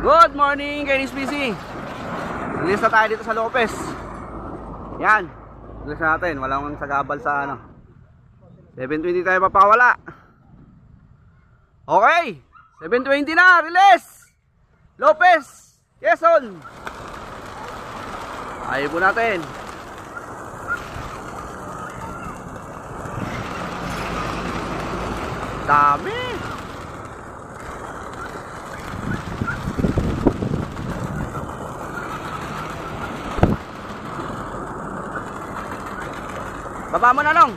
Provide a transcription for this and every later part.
Good morning, Kainis PC. Release na tayo dito sa Lopez. Yan. Release natin. Walang sagabal sa ano. 720 tayo papawala. Okay. 720 na. Release. Lopez. Quezon. Ayaw po natin. Dami. Baba mo na nong.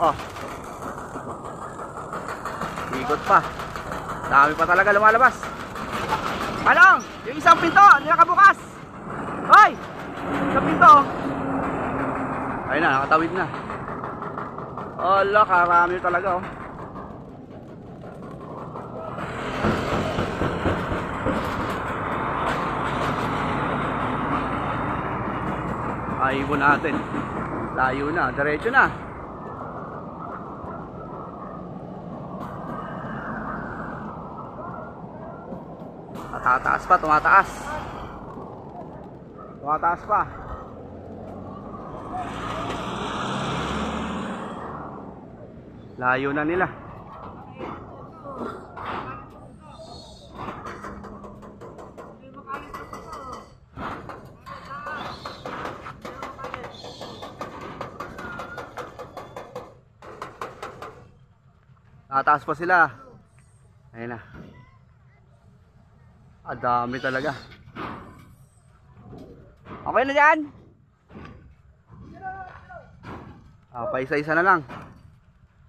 Oh. Ikot pa. Dami pa talaga lumalabas. Manong, yung isang pinto, hindi nakabukas. Hoy! Isang pinto. Ayun na, nakatawid na. Ala, karami talaga oh. Ayun natin. Layo na, diretso na. Tataas pa, tumataas. Tumataas pa. Layo na nila. Tataas pa sila. Ayun na. Dami talaga. Okay na dyan. Paisa-isa na lang.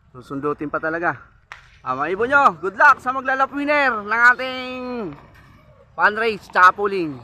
Susundutin pa talaga. Mga ibon nyo, good luck sa maglalap winner ng ating fun race tsaka pooling.